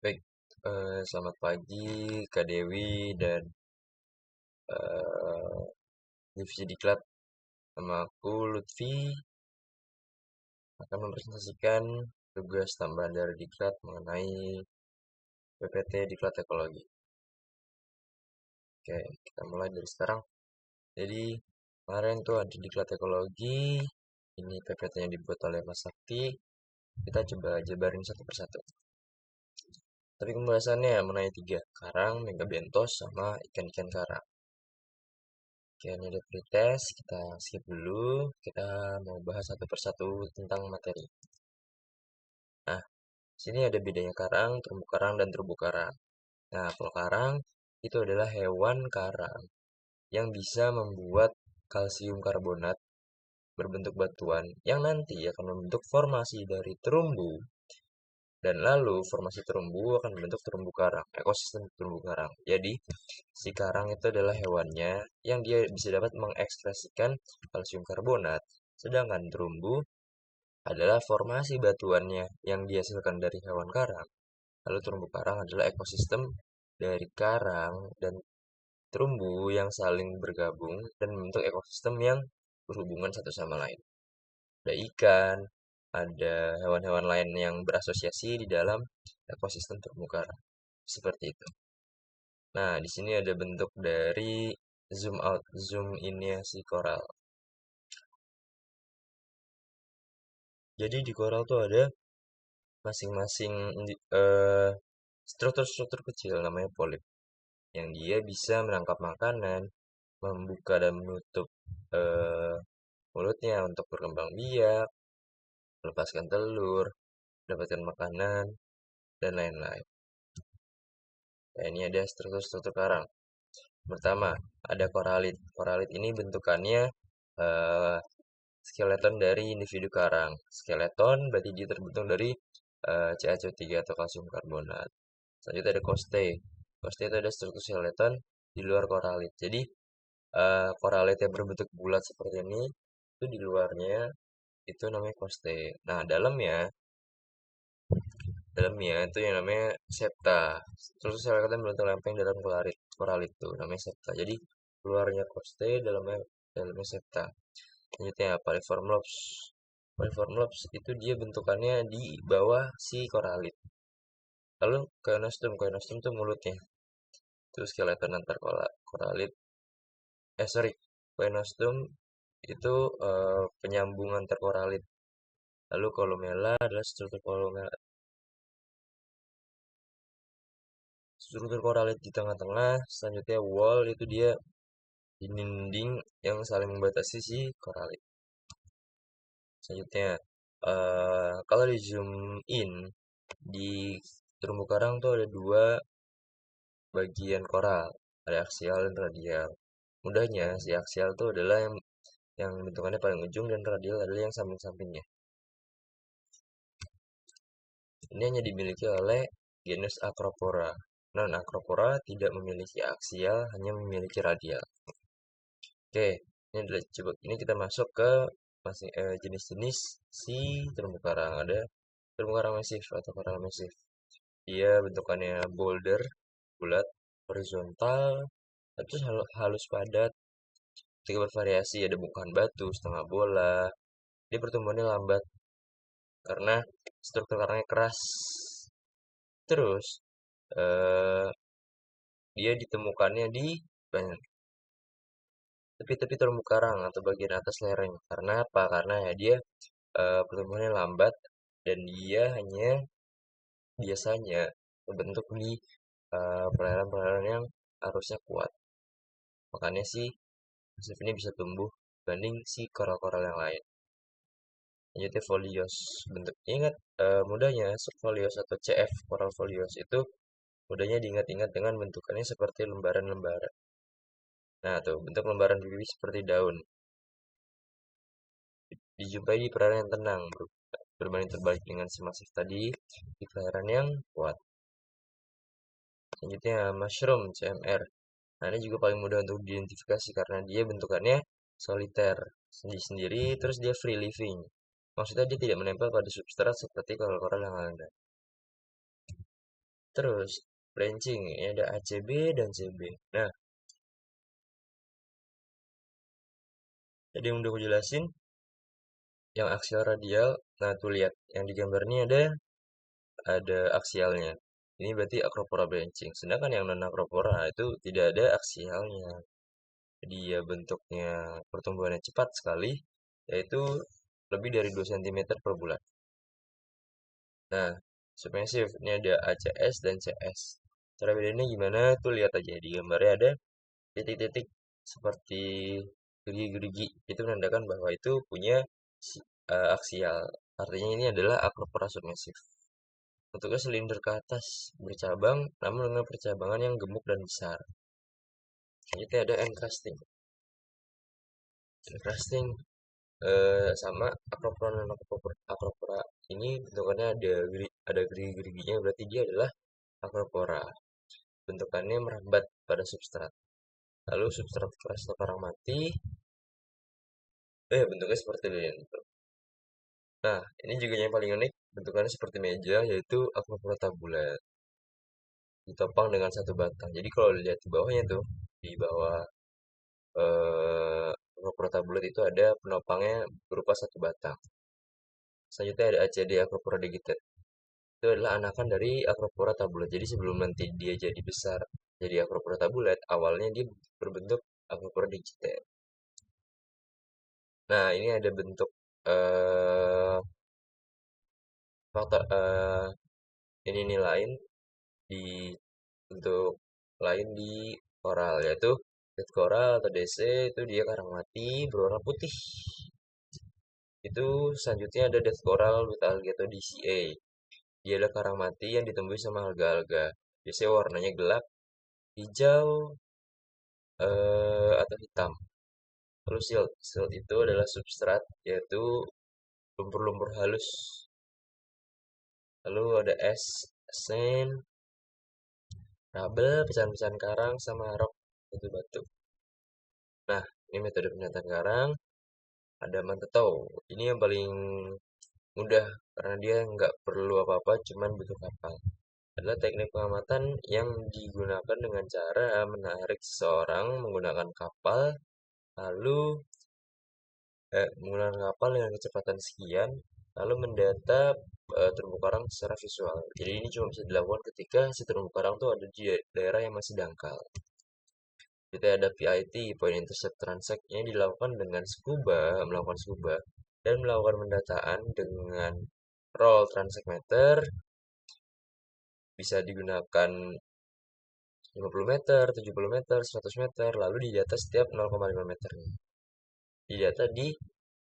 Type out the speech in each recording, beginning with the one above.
Baik, selamat pagi Kak Dewi dan eh, Divisi Diklat. Nama aku Lutfi akan mempresentasikan tugas tambahan dari Diklat mengenai PPT Diklat Ekologi. Oke, kita mulai dari sekarang. Jadi, kemarin tuh ada Diklat Ekologi, ini PPT yang dibuat oleh Mas Sakti. Kita coba jabarin satu persatu. Tapi pembahasannya mengenai tiga, karang, megabentos, sama ikan-ikan karang. Oke, ini ada pretest, kita skip dulu. Kita mau bahas satu persatu tentang materi. Nah, sini ada bedanya karang, terumbu karang, dan terumbu karang. Nah, kalau karang itu adalah hewan karang yang bisa membuat kalsium karbonat berbentuk batuan yang nanti akan membentuk formasi dari terumbu. Dan lalu formasi terumbu akan membentuk terumbu karang, ekosistem terumbu karang. Jadi, si karang itu adalah hewannya yang dia bisa dapat mengekspresikan kalsium karbonat. Sedangkan terumbu adalah formasi batuannya yang dihasilkan dari hewan karang. Lalu terumbu karang adalah ekosistem dari karang dan terumbu yang saling bergabung dan membentuk ekosistem yang berhubungan satu sama lain. Ada ikan, ada hewan-hewan lain yang berasosiasi di dalam ekosistem terumbu karang. Seperti itu. Nah, di sini ada bentuk dari zoom out, zoom in-nya si koral. Jadi di koral tuh ada masing-masing struktur-struktur kecil namanya polip yang dia bisa menangkap makanan, membuka dan menutup eh, mulutnya untuk berkembang biak, melepaskan telur, mendapatkan makanan, dan lain-lain. Nah, ini ada struktur-struktur karang. Pertama, ada koralit. Koralit ini bentukannya eh, skeleton dari individu karang. Skeleton berarti dia terbentuk dari CaCO3 atau kalsium karbonat. Selanjutnya ada koste. Koste itu ada struktur skeleton di luar koralit. Jadi koralit yang berbentuk bulat seperti ini itu di luarnya itu namanya koste. Nah, dalamnya itu yang namanya septa. Terus skeleton berbentuk lempeng dalam koralit itu namanya septa. Jadi luarnya koste, dalamnya septa. Selanjutnya paliform lobes. Paliform lobes itu dia bentukannya di bawah si koralit. Lalu koinostom itu mulutnya. Itu skeleton antar koralit. Sorry, koinostom itu penyambung antar koralit. Lalu kolumella adalah struktur koralit di tengah-tengah. Selanjutnya wall itu dia di dinding yang saling membatasi si koralit. Selanjutnya, kalau di zoom in di terumbu karang tuh ada dua bagian koral, ada aksial dan radial. Mudahnya, si aksial tuh adalah yang bentukannya paling ujung dan radial adalah yang samping-sampingnya. Ini hanya dimiliki oleh genus Acropora. Non-Acropora tidak memiliki aksial, hanya memiliki radial. Oke, ini kita masuk ke jenis-jenis si terumbu karang. Ada terumbu karang masif atau koral masif. Dia bentukannya boulder, bulat, horizontal, terus halus padat. Ketika bervariasi ada bongkahan batu, setengah bola. Dia pertumbuhannya lambat karena struktur karangnya keras. Terus eh, dia ditemukannya di tepi-tepi terumbu karang atau bagian atas lereng. Karena apa? Karena ya dia pertumbuhannya lambat dan dia hanya biasanya terbentuk di perairan-perairan yang arusnya kuat. Makanya si pasif ini bisa tumbuh dibanding si koral-koral yang lain. Lanjutnya folios. Ingat mudahnya subfolios atau CF coral folios itu mudahnya diingat-ingat dengan bentukannya seperti lembaran-lembaran. Nah, tuh bentuk lembaran bibit seperti daun. Dijumpai di perairan yang tenang, berbanding terbalik dengan si masif tadi di perairan yang kuat. Selanjutnya mushroom CMR. Nah, ini juga paling mudah untuk diidentifikasi karena dia bentukannya soliter, sendiri-sendiri, terus dia free living. Maksudnya dia tidak menempel pada substrat seperti koral-koral yang lainnya. Terus branching, ini ada ACB dan CB. Nah, jadi yang udah aku jelasin, yang aksial radial, nah tuh lihat, yang di gambar ini ada aksialnya. Ini berarti acropora branching. Sedangkan yang non acropora itu tidak ada aksialnya. Dia bentuknya pertumbuhannya cepat sekali, yaitu lebih dari 2 cm per bulan. Nah, submassive ini ada ACS dan CS. Cara bedanya gimana? Tuh lihat aja di gambarnya ada titik-titik seperti gerigi-gerigi. Itu menandakan bahwa itu punya aksial. Artinya ini adalah acropora submassive. Bentuknya silinder ke atas, bercabang, namun dengan percabangan yang gemuk dan besar. Selanjutnya ada encrusting. Encrusting sama acropora dan acropora ini bentukannya ada gerigi-geriginya, berarti dia adalah acropora. Bentukannya merambat pada substrat. Lalu substrat keras atau karang mati, bentuknya seperti ini. Nah, ini juga yang paling unik, bentukannya seperti meja, yaitu acropora tabulat. Ditopang dengan satu batang. Jadi kalau lihat di bawahnya tuh, di bawah acropora tabulat itu ada penopangnya berupa satu batang. Selanjutnya ada ACD acropora digitate. Itu adalah anakan dari acropora tabulat. Jadi sebelum nanti dia jadi besar, jadi acropora tabulat, awalnya dia berbentuk acropora digitate. Nah, ini ada bentuk eh faktor ini lain di bentuk lain di koral, yaitu dead coral atau DC itu dia karang mati berwarna putih. Itu selanjutnya ada death coral with algae atau DCA. Dia adalah karang mati yang ditemui sama alga-alga. Biasanya warnanya gelap, hijau, atau hitam. Lalu silt. Silt itu adalah substrat, yaitu lumpur-lumpur halus. Lalu ada es, sen, rubble, pecahan-pecahan karang, sama rock, batu-batu. Nah, ini metode pendataan karang. Ada mantetau. Ini yang paling mudah, karena dia nggak perlu apa-apa, cuman butuh kapal. Adalah teknik pengamatan yang digunakan dengan cara menarik seseorang menggunakan kapal, lalu menggunakan kapal dengan kecepatan sekian, lalu mendata terumbu karang secara visual. Jadi ini cuma bisa dilakukan ketika si terumbu karang itu ada di daerah yang masih dangkal. Kita ada PIT, Point Intercept Transect, yang dilakukan dengan melakukan scuba, dan melakukan pendataan dengan roll transect meter, bisa digunakan 50 meter, 70 meter, 100 meter, lalu didata setiap 0,5 meternya. Didata di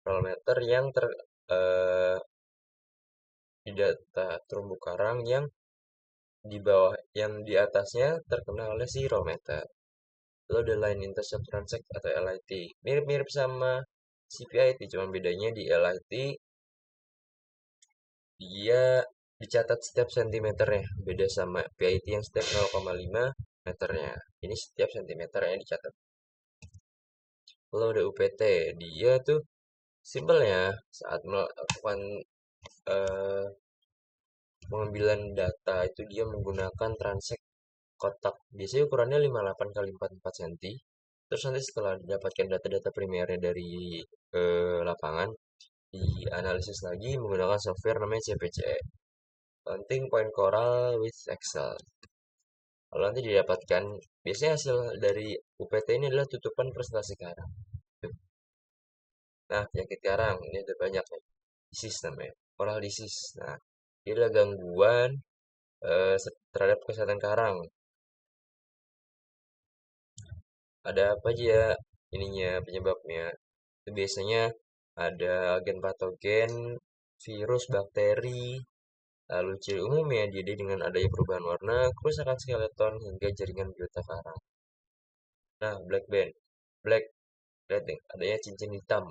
roll meter yang eh, didata terumbu karang yang di bawah, yang di atasnya terkena oleh si roll meter. Lalu ada line intercept transect atau LIT. Mirip-mirip sama CPIT, cuma bedanya di LIT dia dicatat setiap sentimeternya, beda sama PIT yang setiap 0,5 meternya. Ini setiap sentimeternya dicatat. Lalu ada UPT, dia tuh simpelnya saat melakukan eh, pengambilan data itu dia menggunakan transect kotak. Biasanya ukurannya 58 kali 44 cm. Terus nanti setelah didapatkan data-data primernya dari lapangan, dianalisis lagi menggunakan software namanya CPCE. Counting Point Coral with Excel. Lalu nanti didapatkan, biasanya hasil dari UPT ini adalah tutupan presentasi karang. Nah, penyakit karang, ini ada banyak nih. Disease namanya, coral disease. Nah, ini adalah gangguan terhadap kesehatan karang. Ada apa aja ininya, penyebabnya? Itu biasanya ada agen patogen, virus, bakteri, lalu ciri umumnya dia dengan adanya perubahan warna, kerusakan skeleton, hingga jaringan biota karang. Nah, black band. Black, lihat nih, adanya cincin hitam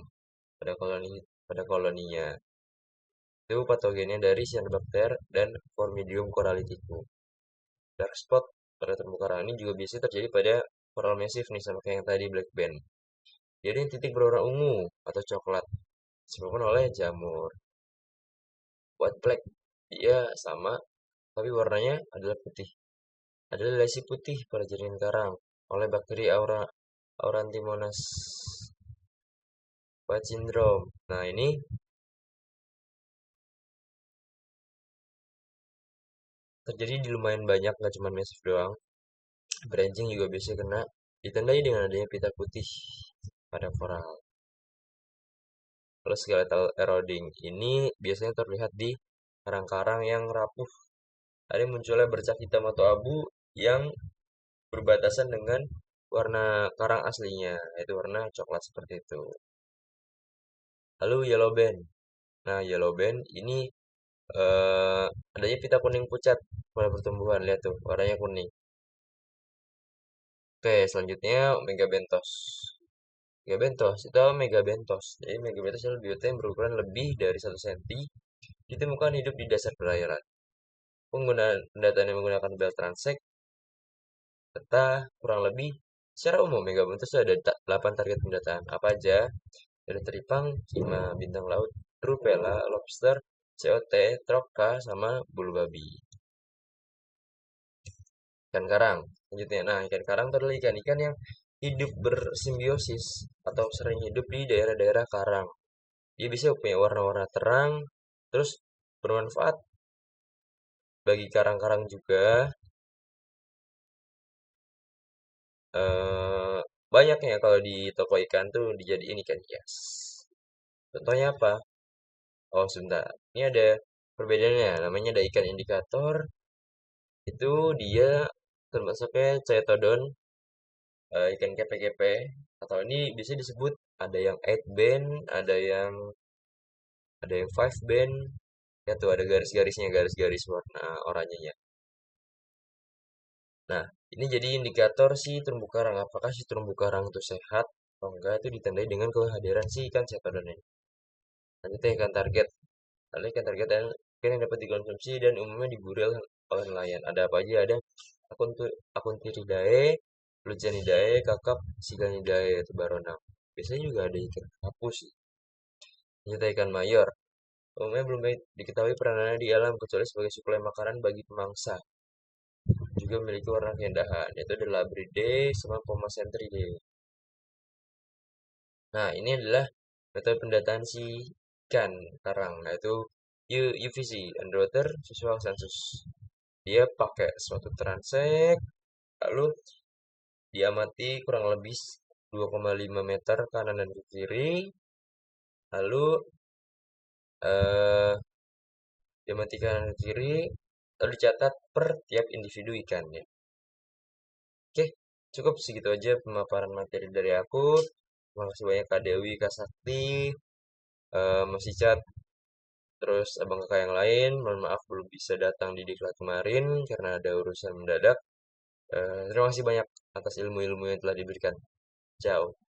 pada koloninya. Itu patogennya dari cyanobacter dan Formidium coralliticum. Dark spot pada terumbu karang ini juga biasanya terjadi pada coral massive nih, sama kayak yang tadi black band. Jadi titik berwarna ungu atau coklat disebabkan oleh jamur. White plague dia sama tapi warnanya adalah putih. Adalah lesi putih pada jaringan karang oleh bakteri Aurantimonas white syndrome. Nah, ini terjadi di lumayan banyak, nggak cuma mesif doang. Branching juga biasanya kena, ditandai dengan adanya pita putih pada koral. Kalau skeletal eroding ini biasanya terlihat di karang-karang yang rapuh. Ada munculnya bercak hitam atau abu yang berbatasan dengan warna karang aslinya, yaitu warna coklat seperti itu. Lalu yellow band. Nah, yellow band ini adanya pita kuning pucat pada pertumbuhan. Lihat tuh, warnanya kuning. Oke, selanjutnya megabenthos. Megabenthos itu apa megabenthos? Jadi megabenthos adalah biota yang berukuran lebih dari 1 cm, ditemukan hidup di dasar perairan. Penggunaan pendataan yang menggunakan belt transect serta kurang lebih secara umum megabenthos ada 8 target pendataan. Apa aja? Ada teripang, kima, bintang laut, rupela, lobster, COT, troka, sama bulu babi. Ikan karang. Selanjutnya, nah ikan karang itu adalah ikan-ikan yang hidup bersimbiosis atau sering hidup di daerah-daerah karang. Dia bisa punya warna-warna terang, terus bermanfaat bagi karang-karang juga. Eh, Banyaknya kalau di toko ikan tuh dijadiin ikan hias. Contohnya apa? Oh, sebentar. Ini ada perbedaannya. Namanya ada ikan indikator. Itu dia termasuknya Chaetodon, ikan kepe-kepe. Atau ini bisa disebut ada yang 8 band, ada yang 5 band. Ya tuh ada garis-garisnya, garis-garis warna oranyenya. Nah, ini jadi indikator si terumbu karang. Apakah si terumbu karang itu sehat atau enggak itu ditandai dengan kehadiran si ikan Chaetodon ini. Lanjutnya ikan target. Lalu ikan target adalah ikan yang dapat dikonsumsi dan umumnya diburu oleh nelayan. Ada apa aja? Ada Akuntiridae, Lucanidae, Kakap, Siganidae, itu baronang. Biasanya juga ada ikan kapus sih. Ternyata ikan mayor. Umumnya belum diketahui peranannya di alam kecuali sebagai suplai makanan bagi pemangsa. Juga memiliki warna keindahan, yaitu ada Labridae sama Pomacentridae. Nah, ini adalah metode pendataan si ikan karang, yaitu UVC, Underwater Visual Census. Dia pakai suatu transek, lalu diamati kurang lebih 2,5 meter kanan dan ke kiri, lalu eh, diamati kanan dan kiri, lalu dicatat per tiap individu ikannya. Oke, cukup segitu aja pemaparan materi dari aku. Terima kasih banyak Kak Dewi, Kak Sakti, Mas Icat, terus abang kakak yang lain. Mohon maaf belum bisa datang di diklat kemarin karena ada urusan mendadak. Terima kasih banyak atas ilmu-ilmu yang telah diberikan. Ciao.